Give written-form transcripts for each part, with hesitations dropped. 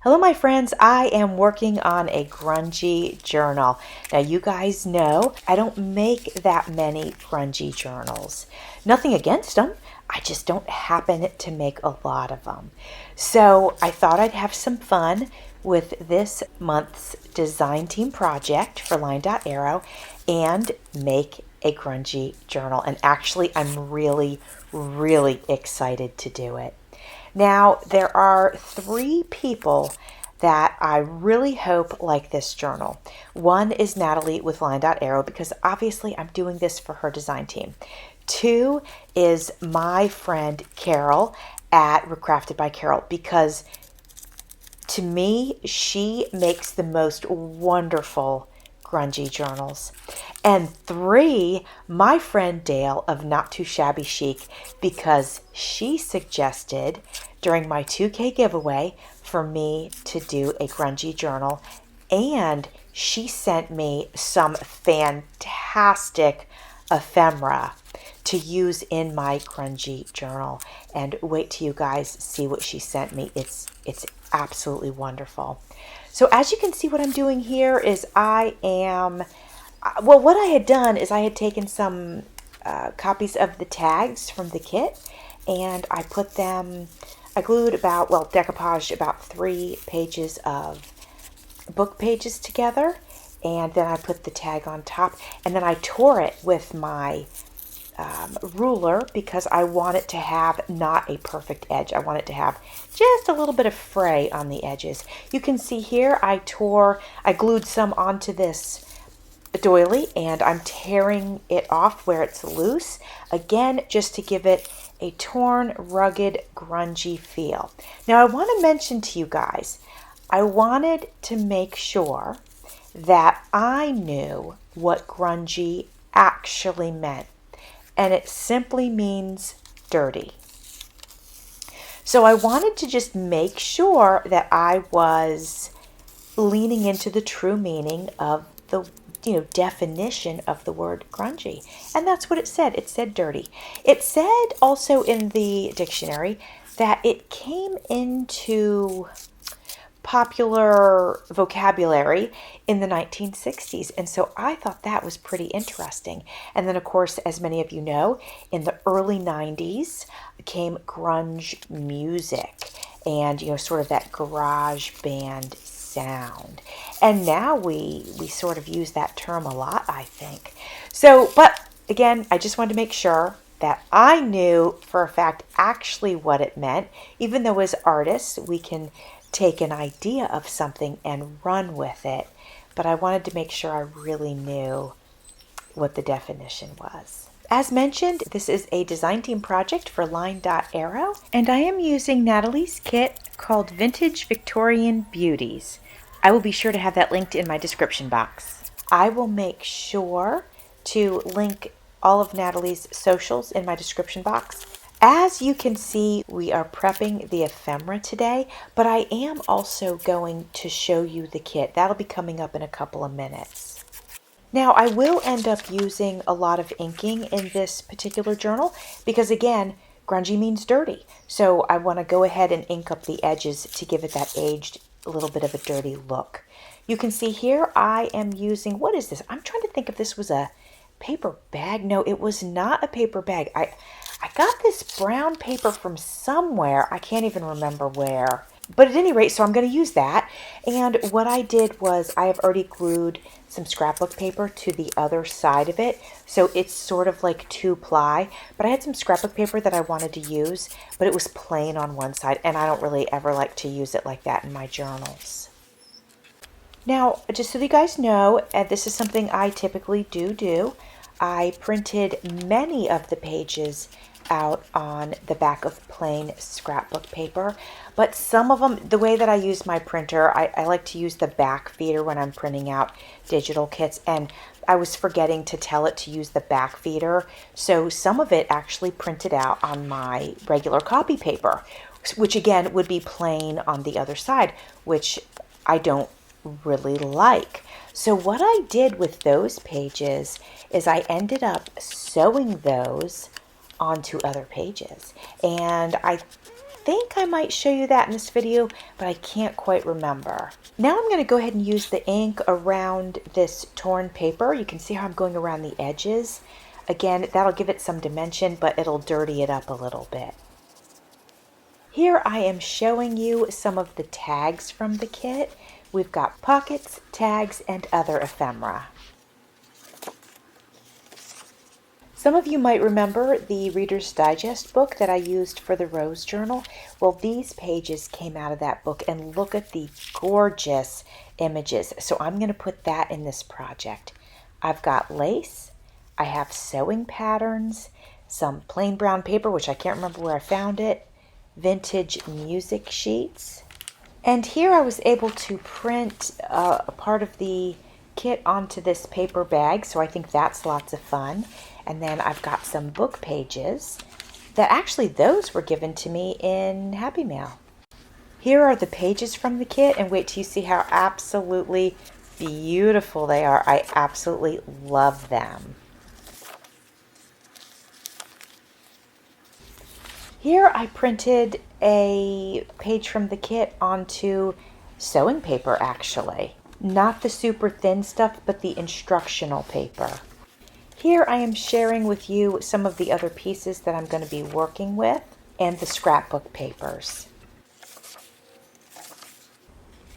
Hello, my friends. I am working on a grungy journal. Now, you guys know I don't make that many grungy journals. Nothing against them. I just don't happen to make a lot of them. So I thought I'd have some fun with this month's design team project for Line.Arrow and make a grungy journal. And actually, I'm really excited to do it. Now, there are three people that I really hope like this journal. One is Natalie with Line.Arrow because obviously I'm doing this for her design team. Two is my friend Carol at Recrafted by Carol because to me, she makes the most wonderful grungy journals. And three, my friend Dale of Not Too Shabby Chic, because she suggested during my 2K giveaway for me to do a grungy journal. And she sent me some fantastic ephemera to use in my grungy journal. And wait till you guys see what she sent me. It's absolutely wonderful. So as you can see, what I'm doing here is what I had done is I had taken some copies of the tags from the kit and I glued decoupaged about 3 pages of book pages together, and then I put the tag on top, and then I tore it with my ruler because I want it to have not a perfect edge. I want it to have just a little bit of fray on the edges. You can see here I glued some onto this doily and I'm tearing it off where it's loose, again just to give it a torn, rugged, grungy feel. Now I want to mention to you guys, I wanted to make sure that I knew what grungy actually meant, and it simply means dirty. So I wanted to just make sure that I was leaning into the true meaning of the definition of the word grungy. And that's what it said. It said dirty. It said also in the dictionary that it came into popular vocabulary in the 1960s. And so I thought that was pretty interesting. And then, of course, as many of you know, in the early 90s came grunge music and, sort of that garage band sound. And now we sort of use that term a lot, I think. So, but again, I just wanted to make sure that I knew for a fact actually what it meant, even though as artists we can take an idea of something and run with it. But I wanted to make sure I really knew what the definition was. As mentioned, this is a design team project for Line.Arrow, and I am using Natalie's kit called Vintage Victorian Beauties. I will be sure to have that linked in my description box. I will make sure to link all of Natalie's socials in my description box. As you can see, we are prepping the ephemera today, but I am also going to show you the kit. That'll be coming up in a couple of minutes. Now, I will end up using a lot of inking in this particular journal because, again, grungy means dirty. So I want to go ahead and ink up the edges to give it that aged, a little bit of a dirty look. You can see here I am using, what is this? I'm trying to think if this was a paper bag. No, it was not a paper bag. I got this brown paper from somewhere. I can't even remember where. But at any rate, so I'm going to use that. And what I did was I have already glued some scrapbook paper to the other side of it. So it's sort of like 2-ply. But I had some scrapbook paper that I wanted to use, but it was plain on one side. And I don't really ever like to use it like that in my journals. Now, just so you guys know, this is something I typically do. I printed many of the pages out on the back of plain scrapbook paper, but some of them, the way that I use my printer, I like to use the back feeder when I'm printing out digital kits, and I was forgetting to tell it to use the back feeder, so some of it actually printed out on my regular copy paper, which again would be plain on the other side, which I don't really like. So what I did with those pages is I ended up sewing those onto other pages, and I think I might show you that in this video, but I can't quite remember. Now I'm going to go ahead and use the ink around this torn paper. You can see how I'm going around the edges. Again, that'll give it some dimension, but it'll dirty it up a little bit. Here I am showing you some of the tags from the kit. We've got pockets, tags, and other ephemera. Some of you might remember the Reader's Digest book that I used for the Rose Journal. Well, these pages came out of that book, and look at the gorgeous images. So I'm going to put that in this project. I've got lace, I have sewing patterns, some plain brown paper, which I can't remember where I found it, vintage music sheets. And here I was able to print a part of the kit onto this paper bag, so I think that's lots of fun. And then I've got some book pages that actually those were given to me in Happy Mail. Here are the pages from the kit, and wait till you see how absolutely beautiful they are. I absolutely love them. Here I printed a page from the kit onto sewing paper actually. Not the super thin stuff, but the instructional paper. Here I am sharing with you some of the other pieces that I'm going to be working with and the scrapbook papers.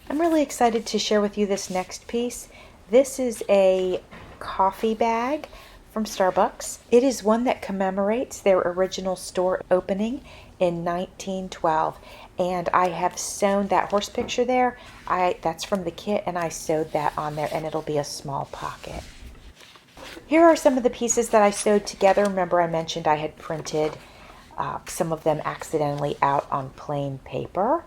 I'm really excited to share with you this next piece. This is a coffee bag from Starbucks. It is one that commemorates their original store opening in 1912. And I have sewn that horse picture there. That's from the kit, and I sewed that on there, and it'll be a small pocket. Here are some of the pieces that I sewed together. Remember I mentioned I had printed some of them accidentally out on plain paper.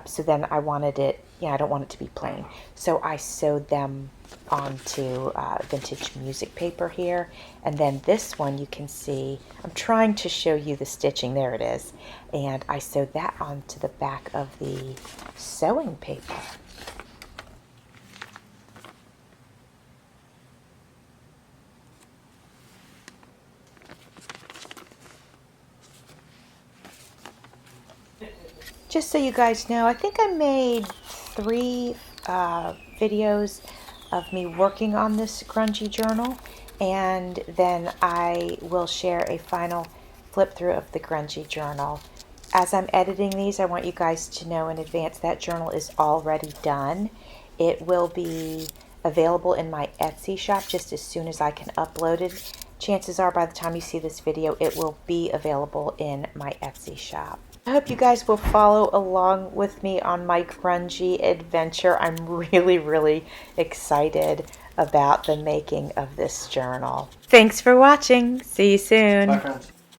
So then I wanted it, I don't want it to be plain. So I sewed them onto vintage music paper here. And then this one you can see, I'm trying to show you the stitching, there it is. And I sewed that onto the back of the sewing paper. Just so you guys know, I think I made 3 videos of me working on this grungy journal, and then I will share a final flip through of the grungy journal. As I'm editing these, I want you guys to know in advance that journal is already done. It will be available in my Etsy shop just as soon as I can upload it. Chances are by the time you see this video, it will be available in my Etsy shop. I hope you guys will follow along with me on my grungy adventure. I'm really excited about the making of this journal. Thanks for watching. See you soon. Bye, friends.